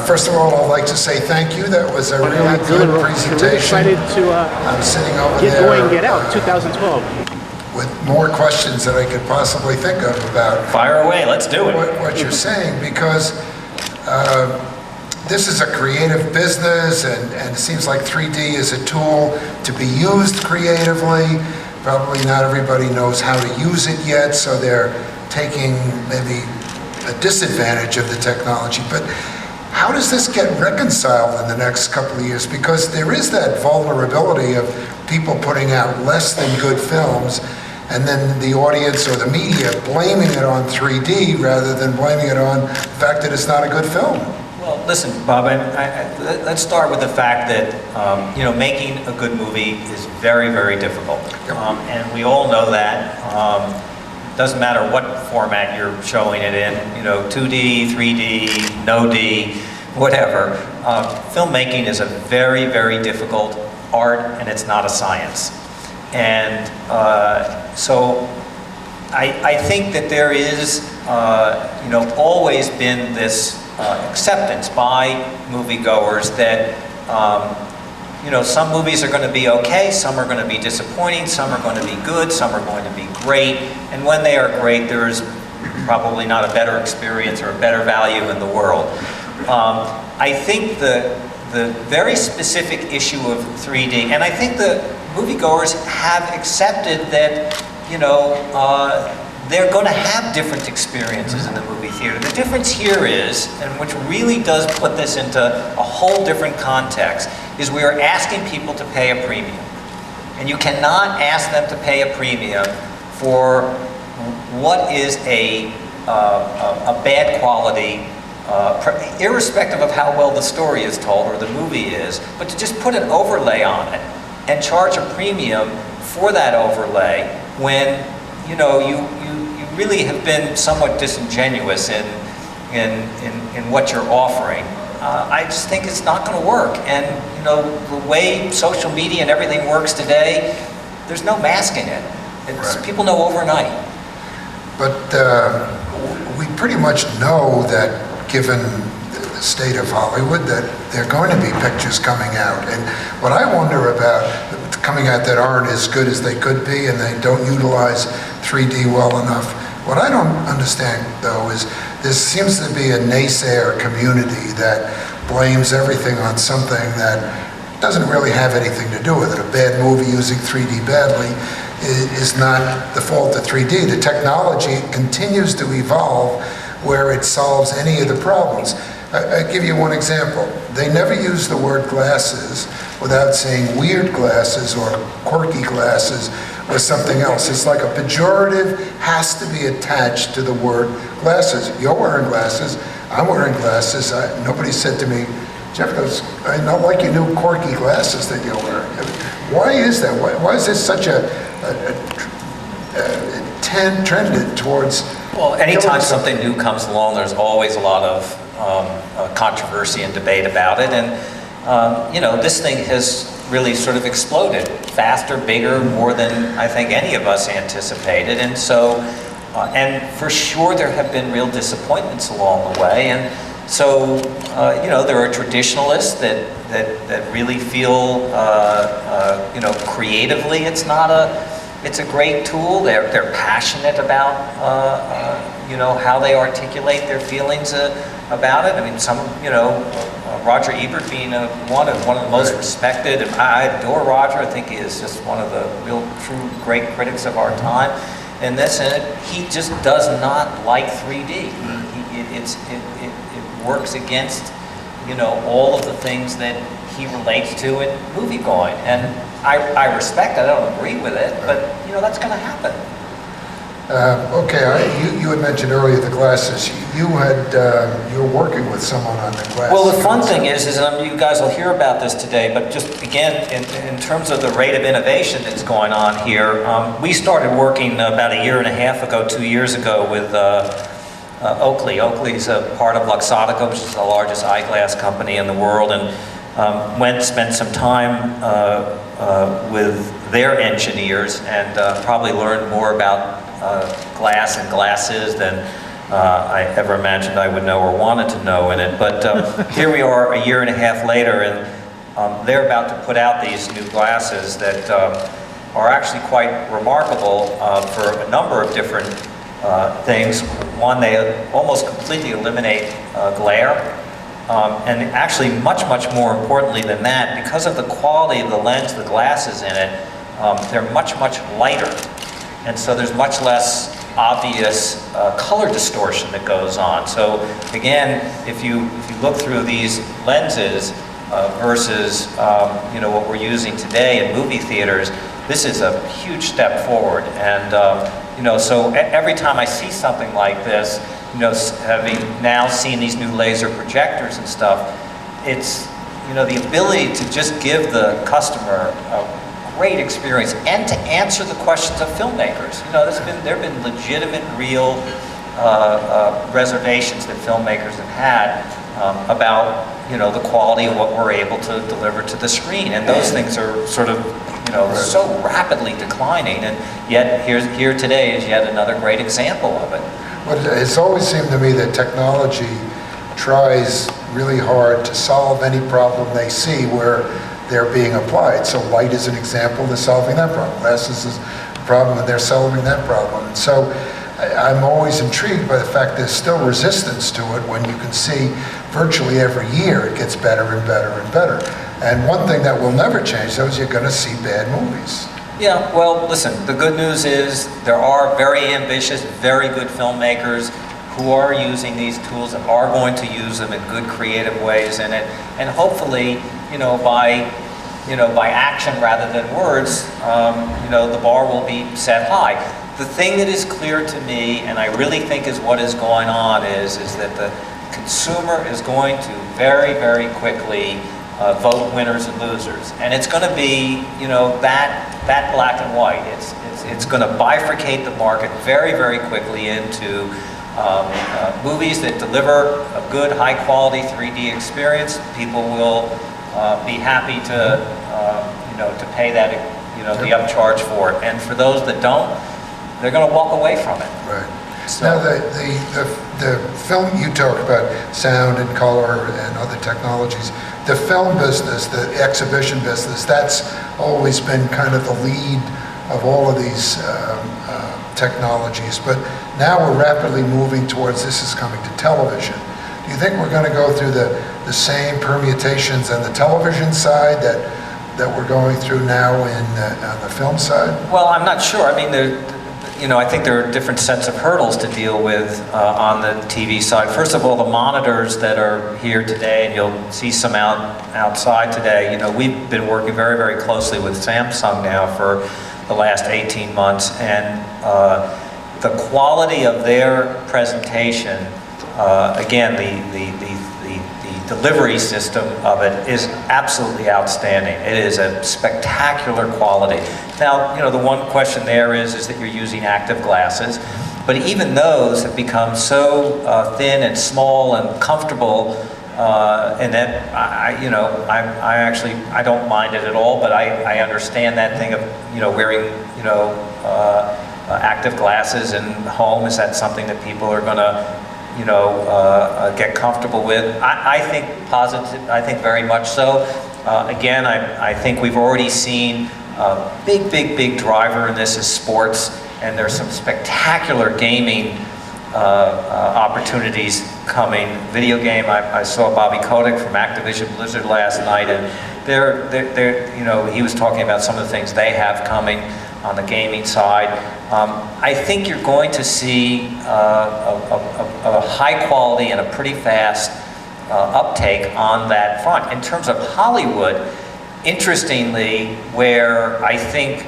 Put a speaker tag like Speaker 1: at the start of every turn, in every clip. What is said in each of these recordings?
Speaker 1: First of all, I'd like to say thank you. That was a really good presentation.
Speaker 2: We're excited to
Speaker 1: I'm sitting over
Speaker 2: get
Speaker 1: there,
Speaker 2: going, get out, 2012.
Speaker 1: with more questions than I could possibly think of about
Speaker 3: Fire away, let's do it.
Speaker 1: what you're saying, because this is a creative business, and it seems like 3D is a tool to be used creatively. Probably not everybody knows how to use it yet, so they're taking maybe a disadvantage of the technology. But how does this get reconciled in the next couple of years? Because there is that vulnerability of people putting out less than good films, and then the audience or the media blaming it on 3D rather than blaming it on the fact that it's not a good film.
Speaker 3: Well, listen, Bob, let's start with the fact that making a good movie is very, very difficult, and we all know that. Doesn't matter what format you're showing it in, 2D, 3D, no D, whatever. Filmmaking is a very, very difficult art, and it's not a science. And so I think that there is, always been this acceptance by moviegoers that some movies are going to be okay, some are going to be disappointing, some are going to be good, some are going to be great, and when they are great, there is probably not a better experience or a better value in the world. I think the very specific issue of 3D, and I think the moviegoers have accepted that, they're going to have different experiences in the movie theater. The difference here is, and which really does put this into a whole different context, is we are asking people to pay a premium. And you cannot ask them to pay a premium for what is a bad quality, irrespective of how well the story is told or the movie is, but to just put an overlay on it and charge a premium for that overlay when you really have been somewhat disingenuous in what you're offering. I just think it's not going to work. And the way social media and everything works today, there's no masking it.
Speaker 1: Right.
Speaker 3: People know overnight.
Speaker 1: But we pretty much know that, given the state of Hollywood, that there are going to be pictures coming out. And what I wonder about coming out that aren't as good as they could be, and they don't utilize 3D well enough. What I don't understand, though, is there seems to be a naysayer community that blames everything on something that doesn't really have anything to do with it. A bad movie using 3D badly is not the fault of 3D. The technology continues to evolve where it solves any of the problems. I'll give you one example. They never use the word glasses without saying weird glasses or quirky glasses or something else. It's like a pejorative has to be attached to the word glasses. You're wearing glasses, I'm wearing glasses. Nobody said to me, Jeff goes, I don't like your new quirky glasses that you're wearing. Why is that? Why is this such a trended towards...
Speaker 3: Well, anytime something new comes along, there's always a lot of controversy and debate about it, and this thing has really sort of exploded faster, bigger, more than I think any of us anticipated, and so and for sure there have been real disappointments along the way, and so there are traditionalists that really feel creatively it's a great tool. They're passionate about how they articulate their feelings about it. I mean, Roger Ebert being one of the most respected, and I adore Roger. I think he is just one of the real, true, great critics of our time. And he just does not like 3D. It works against all of the things that he relates to in movie going, and I respect it. I don't agree with it, but that's going to happen.
Speaker 1: Okay, you had mentioned earlier the glasses. You were working with someone on the glasses.
Speaker 3: Well, the fun thing is you guys will hear about this today, but just again, in terms of the rate of innovation that's going on here, we started working about a year and a half ago, 2 years ago, with Oakley. Oakley's a part of Luxottica, which is the largest eyeglass company in the world, and spent some time with their engineers and probably learned more about glass and glasses than I ever imagined I would know or wanted to know in it. But here we are a year and a half later, and they're about to put out these new glasses that are actually quite remarkable for a number of different things. One, they almost completely eliminate glare. And actually, much more importantly than that, because of the quality of the lens, the glasses in it, they're much lighter. And so there's much less obvious color distortion that goes on. So again, if you look through these lenses versus you know, what we're using today in movie theaters, this is a huge step forward. And you know, so every time I see something like this, you know, having now seen these new laser projectors and stuff, it's, you know, the ability to just give the customer a great experience and to answer the questions of filmmakers. You know, there have been legitimate, real reservations that filmmakers have had about, you know, the quality of what we're able to deliver to the screen. And those things are sort of, you know, so rapidly declining, and yet here today is yet another great example of it.
Speaker 1: But it's always seemed to me that technology tries really hard to solve any problem they see where they're being applied. So light is an example, they're solving that problem. Glasses is a problem, and they're solving that problem. And so I'm always intrigued by the fact there's still resistance to it when you can see virtually every year it gets better and better and better. And one thing that will never change, though, is you're going to see bad movies.
Speaker 3: Yeah, well, listen, the good news is there are very ambitious, very good filmmakers who are using these tools and are going to use them in good, creative ways in it. And hopefully, you know, by action rather than words, you know, the bar will be set high. The thing that is clear to me, and I really think is what is going on, is that the consumer is going to very quickly vote winners and losers, and it's going to be, you know, that black and white. It's going to bifurcate the market very quickly into movies that deliver a good, high-quality 3D experience. People will be happy to, you know, to pay that, you know, the upcharge for it, and for those that don't, they're going to walk away from it.
Speaker 1: Right.
Speaker 3: So,
Speaker 1: now, the film, you talk about sound and color and other technologies. The film business, the exhibition business, that's always been kind of the lead of all of these technologies. But now we're rapidly moving towards, this is coming to television. Do you think we're going to go through the same permutations on the television side that we're going through now on the film side?
Speaker 3: well, I'm not sure. I mean, you know, I think there are different sets of hurdles to deal with on the TV side. First of all, the monitors that are here today, and you'll see some outside today, you know, we've been working very closely with Samsung now for the last 18 months, and the quality of their presentation, again, the delivery system of it is absolutely outstanding. It is a spectacular quality. Now, you know, the one question there is that you're using active glasses, but even those have become so thin and small and comfortable, and that I actually don't mind it at all. But I understand that thing of, you know, wearing, you know, active glasses in home. Is that something that people are going to, you know, get comfortable with? I think positive. I think very much so. Again, I think we've already seen a big driver in this is sports, and there's some spectacular gaming opportunities coming. Video game. I saw Bobby Kotick from Activision Blizzard last night, and they're you know, he was talking about some of the things they have coming on the gaming side. I think you're going to see a high quality and a pretty fast uptake on that front. In terms of Hollywood, interestingly, where I think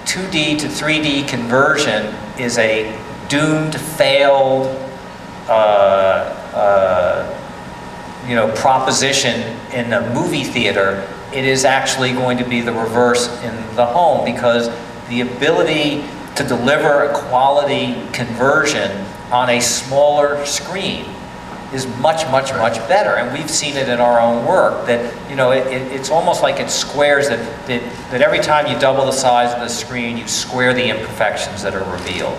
Speaker 3: 2D to 3D conversion is a doomed, failed, you know, proposition in a movie theater, it is actually going to be the reverse in the home, because the ability to deliver a quality conversion on a smaller screen is much better, and we've seen it in our own work. That, you know, it's almost like it squares that every time you double the size of the screen, you square the imperfections that are revealed.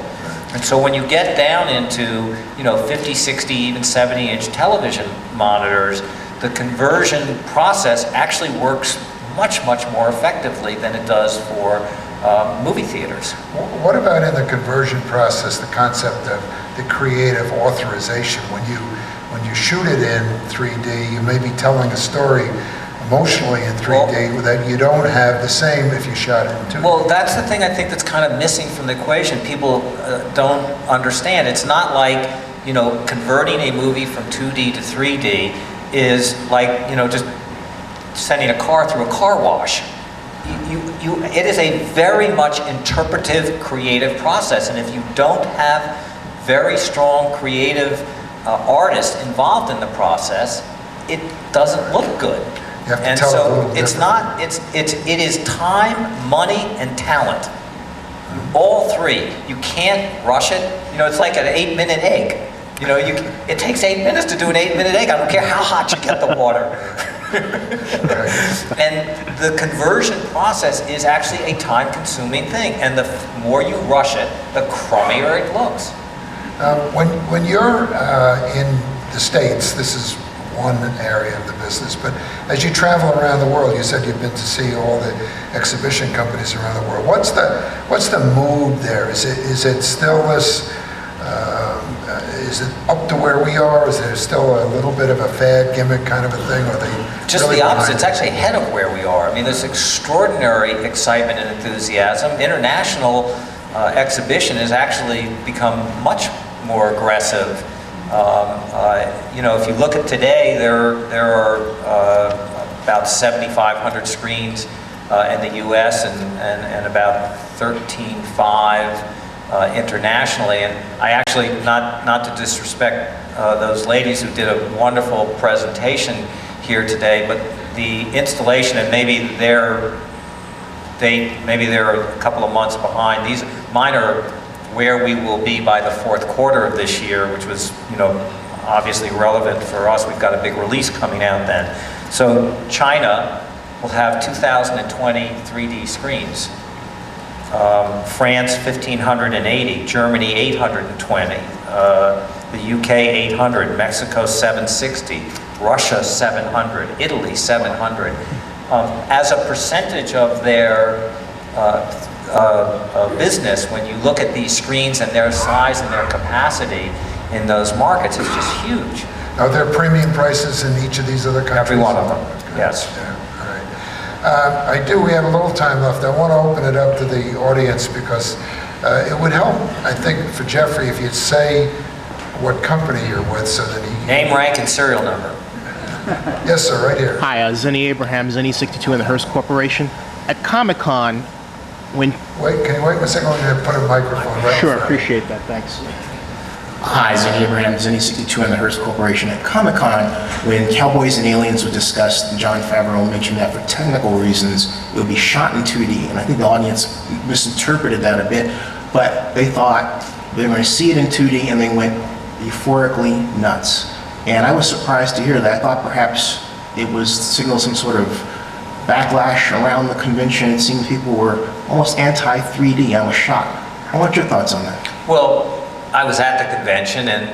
Speaker 3: And so when you get down into, 50, 60, even 70-inch television monitors, the conversion process actually works much, much more effectively than it does for movie theaters.
Speaker 1: What about in the conversion process, the concept of the creative authorization? When you shoot it in 3D, you may be telling a story emotionally in 3D that you don't have the same if you shot it in 2D.
Speaker 3: Well, that's the thing I think that's kind of missing from the equation. People don't understand. It's not like, converting a movie from 2D to 3D is like, just sending a car through a car wash. It is a very much interpretive, creative process, and if you don't have very strong creative artists involved in the process, it doesn't look good.
Speaker 1: You have to
Speaker 3: And
Speaker 1: tell it a
Speaker 3: so
Speaker 1: little
Speaker 3: it's
Speaker 1: different.
Speaker 3: it is time, money, and talent. All three. You can't rush it. It's like an 8-minute egg. It takes 8 minutes to do an 8-minute egg. I don't care how hot you get the water. And the conversion process is actually a time-consuming thing. And the more you rush it, the crummier it looks.
Speaker 1: When you're in the States, this is one area of the business, but as you travel around the world, you said you've been to see all the exhibition companies around the world. What's the mood there? Is it still this? Is it up to where we are? Is there still a little bit of a fad gimmick kind of a thing? Or are they
Speaker 3: just
Speaker 1: really
Speaker 3: the opposite?
Speaker 1: behind
Speaker 3: It's actually ahead of where we are. I mean, there's extraordinary excitement and enthusiasm. International exhibition has actually become much more aggressive. If you look at today, there are about 7,500 screens in the U.S. and about 13,500 internationally. And I actually, not to disrespect those ladies who did a wonderful presentation here today, but the installation, and maybe they're a couple of months behind. Mine are where we will be by the fourth quarter of this year, which was, obviously relevant for us. We've got a big release coming out then. So China will have 2,020 3D screens. France 1,580, Germany 820, the UK 800, Mexico 760, Russia 700, Italy 700. As a percentage of their business, when you look at these screens and their size and their capacity in those markets, it's just huge.
Speaker 1: Are there premium prices in each of these other countries?
Speaker 3: Every one of them, yes.
Speaker 1: Yeah, all right. We have a little time left. I want to open it up to the audience because it would help, I think, for Jeffrey if you'd say what company you're with so that he can...
Speaker 3: Name, rank, and serial number.
Speaker 1: Yes, sir, right here.
Speaker 2: Hi, Zenny Abraham, Zenny 62 in the Hearst Corporation. At Comic-Con, when...
Speaker 1: Wait, can you wait a second? I'm going to put a microphone right
Speaker 2: Sure,
Speaker 1: in front.
Speaker 2: appreciate that, thanks. Hi, Zenny Abraham, Zenny 62 in the Hearst Corporation. At Comic-Con, when Cowboys and Aliens were discussed, Jon Favreau mentioned that for technical reasons, it would be shot in 2D, and I think the audience misinterpreted that a bit, but they thought they were going to see it in 2D, and they went euphorically nuts. And I was surprised to hear that. I thought perhaps it was signal some sort of backlash around the convention. It seemed people were almost anti-3D. I was shocked. I want your thoughts on that.
Speaker 3: Well, I was at the convention, and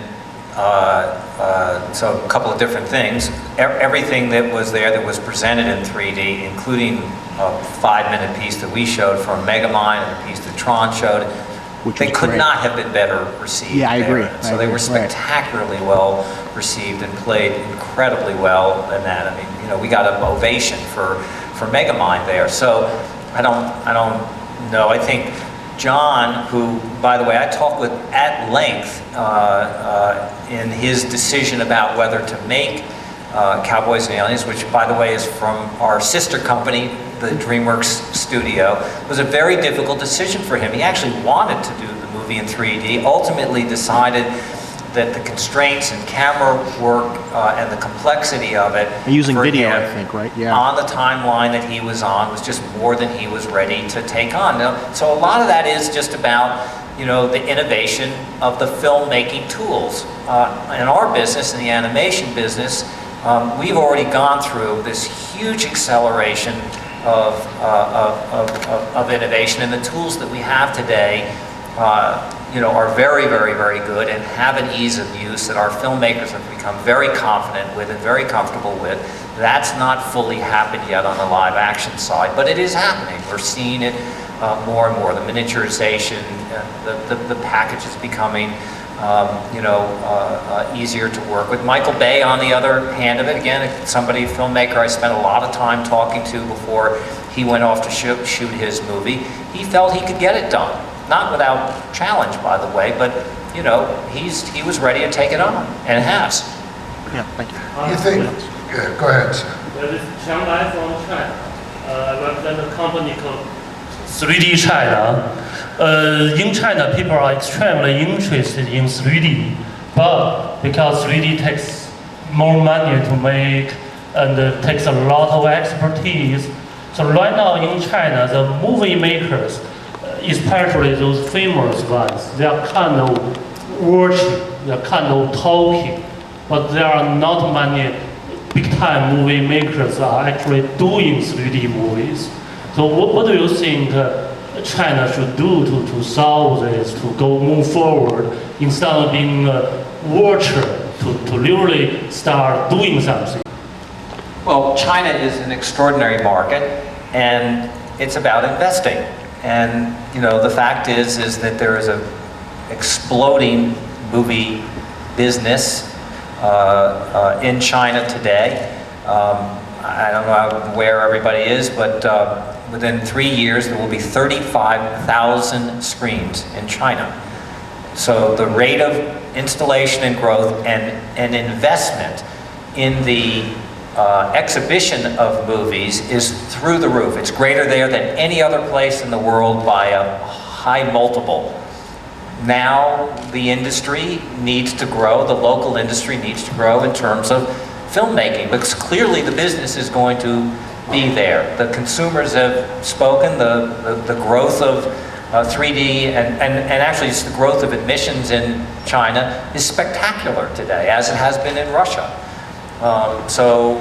Speaker 3: so a couple of different things. Everything that was there that was presented in 3D, including a 5-minute piece that we showed from Megamind and a piece that Tron showed, they could not have been better received.
Speaker 2: Yeah, I agree.
Speaker 3: So they were spectacularly well received and played incredibly well in that. I mean, we got an ovation for Megamind there. So I don't know. I think John, who, by the way, I talked with at length in his decision about whether to make Cowboys and Aliens, which, by the way, is from our sister company, the DreamWorks studio, was a very difficult decision for him. He actually wanted to do the movie in 3D, ultimately decided that the constraints and camera work and the complexity of it
Speaker 2: Using
Speaker 3: for
Speaker 2: video,
Speaker 3: him,
Speaker 2: I think, right? Yeah.
Speaker 3: on the timeline that he was on was just more than he was ready to take on. Now, so a lot of that is just about the innovation of the filmmaking tools. In our business, in the animation business, we've already gone through this huge acceleration of innovation, and the tools that we have today are very, very, very good and have an ease of use that our filmmakers have become very confident with and very comfortable with. That's not fully happened yet on the live action side, but it is happening. We're seeing it more and more. The miniaturization, the package is becoming easier to work with. Michael Bay, on the other hand of it, again, filmmaker I spent a lot of time talking to before he went off to shoot his movie. He felt he could get it done. Not without challenge, by the way, but he was ready to take it on, and has.
Speaker 2: Yeah, thank you.
Speaker 1: You think, go ahead, sir.
Speaker 4: This is Chiang Lai from China. I represent a company called 3D China. In China, people are extremely interested in 3D, but because 3D takes more money to make and takes a lot of expertise, so right now in China, the movie makers, especially those famous ones, they are kind of watching, they are kind of talking, but there are not many big-time movie makers are actually doing 3D movies. So what do you think China should do to solve this, to move forward, instead of being a watcher, to really start doing something?
Speaker 3: Well, China is an extraordinary market, and it's about investing. And the fact is that there is a exploding movie business in China today. I don't know where everybody is, but within 3 years there will be 35,000 screens in China. So the rate of installation and growth and investment in the exhibition of movies is through the roof. It's greater there than any other place in the world by a high multiple. Now the industry needs to grow, the local industry needs to grow in terms of filmmaking, because clearly the business is going to be there. The consumers have spoken, the growth of 3D and actually just the growth of admissions in China is spectacular today, as it has been in Russia. So,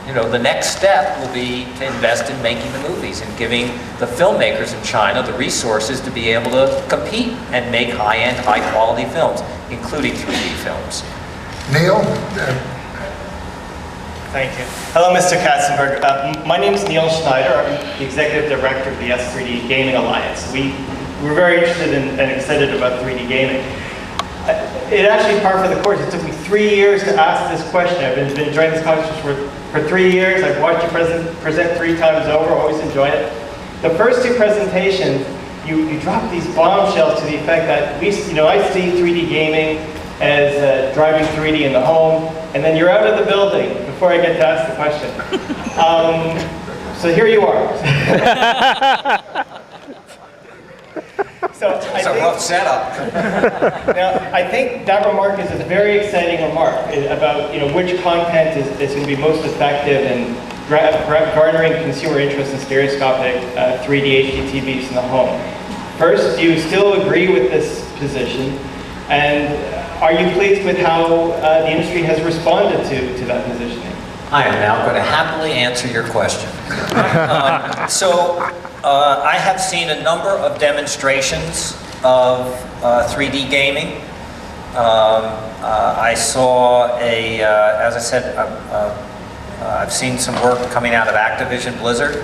Speaker 3: the next step will be to invest in making the movies and giving the filmmakers in China the resources to be able to compete and make high-end, high-quality films, including 3D films.
Speaker 1: Neil?
Speaker 5: Thank you. Hello, Mr. Katzenberg. My name is Neil Schneider. I'm the Executive Director of the S3D Gaming Alliance. We're very interested and excited about 3D gaming. It actually, par for the course, it took me 3 years to ask this question. I've been enjoying this conference for 3 years. I've watched you present 3 times over, always enjoy it. The first 2 presentations, you dropped these bombshells to the effect that I see 3D gaming as driving 3D in the home, and then you're out of the building before I get to ask the question. So here you are.
Speaker 3: It's a rough setup.
Speaker 5: Now, I think that remark is a very exciting remark about which content is going to be most effective in garnering consumer interest in stereoscopic 3D HD TVs in the home. First, do you still agree with this position? And are you pleased with how the industry has responded to that positioning?
Speaker 3: I am now going to happily answer your question. I have seen a number of demonstrations of 3D gaming. I saw as I said, I've seen some work coming out of Activision Blizzard,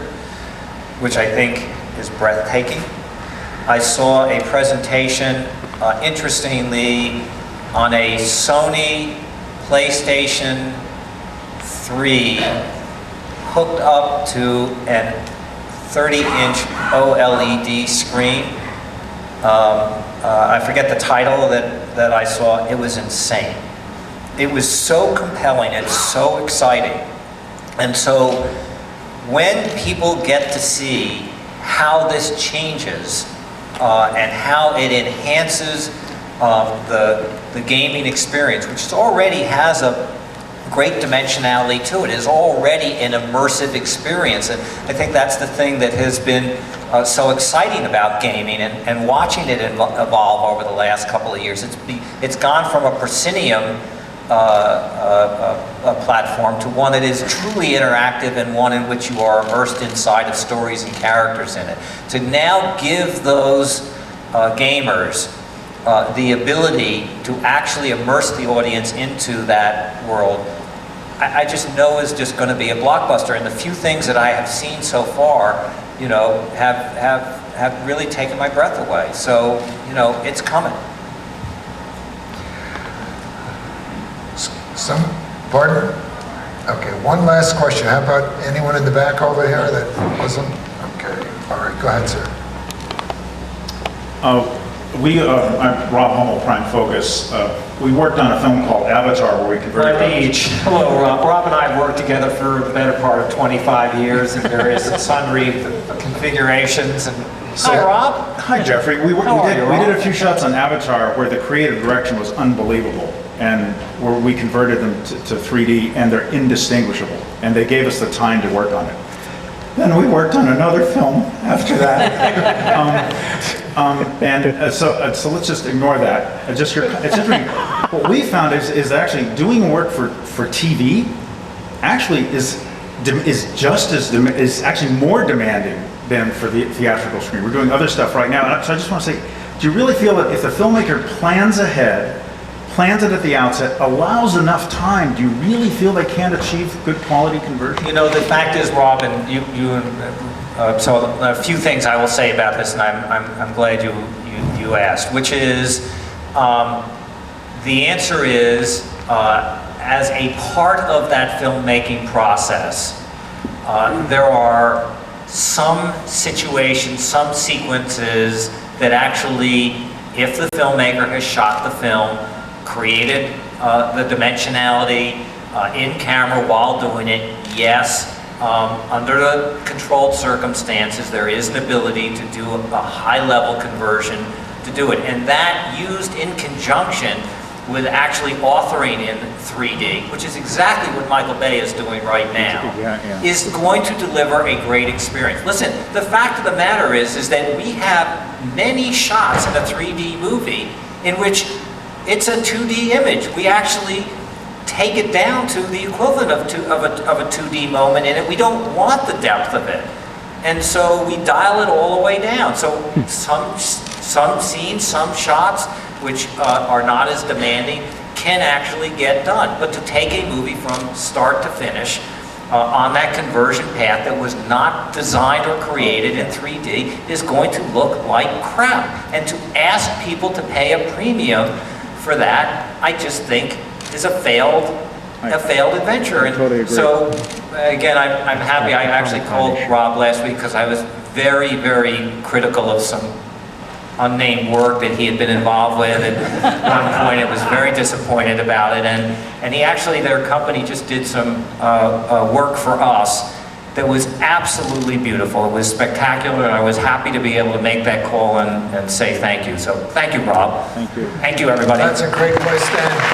Speaker 3: which I think is breathtaking. I saw a presentation, interestingly, on a Sony PlayStation 3 hooked up to an 30-inch OLED screen. I forget the title that I saw. It was insane. It was so compelling and so exciting. And so when people get to see how this changes and how it enhances the gaming experience, which already has a great dimensionality to it, is already an immersive experience. And I think that's the thing that has been so exciting about gaming and watching it evolve over the last couple of years. It's gone from a proscenium platform to one that is truly interactive and one in which you are immersed inside of stories and characters in it. To now give those gamers the ability to actually immerse the audience into that world, I just know is just going to be a blockbuster. And the few things that I have seen so far, you know, have really taken my breath away. So, you know, it's coming.
Speaker 1: Pardon? Okay, one last question. How about anyone in the back over here that wasn't? Okay, all right, go ahead, sir.
Speaker 6: I'm Rob Hummel, Prime Focus. We worked on a film called Avatar where we converted...
Speaker 3: Hello, Rob. Rob and I have worked together for the better part of 25 years in various sundry configurations. And hi, Rob.
Speaker 6: Hi, Jeffrey. We did a few shots on Avatar where the creative direction was unbelievable, and where we converted them to 3D, and they're indistinguishable, and they gave us the time to work on it. Then we worked on another film after that. So let's just ignore that. It's interesting. What we found is actually doing work for TV actually is actually more demanding than for the theatrical screen. We're doing other stuff right now. So I just want to say, do you really feel that if the filmmaker plans ahead, plans it at the outset, allows enough time, do you really feel they can achieve good quality conversion?
Speaker 3: You know, the fact is, Rob, and so a few things I will say about this, and I'm glad you asked, which is, the answer is, as a part of that filmmaking process, there are some situations, some sequences that actually, if the filmmaker has shot the film, created the dimensionality in camera while doing it, yes, under the controlled circumstances, there is an ability to do a high-level conversion to do it. And that used in conjunction with actually authoring in 3D, which is exactly what Michael Bay is doing right now, is going to deliver a great experience. Listen, the fact of the matter is that we have many shots in a 3D movie in which it's a 2D image. We actually take it down to the equivalent of a 2D moment in it. We don't want the depth of it. And so we dial it all the way down. So some scenes, some shots, which are not as demanding, can actually get done. But to take a movie from start to finish on that conversion path that was not designed or created in 3D is going to look like crap. And to ask people to pay a premium for that, I just think is a failed adventure. And totally agree. So again, I'm happy. I actually called Rob last week because I was very, very critical of some unnamed work that he had been involved with. And at one point, I was very disappointed about it. And he actually, their company just did some work for us that was absolutely beautiful. It was spectacular, and I was happy to be able to make that call and say thank you. So thank you, Rob.
Speaker 6: Thank you.
Speaker 3: Thank you, everybody.
Speaker 1: That's a great place to end.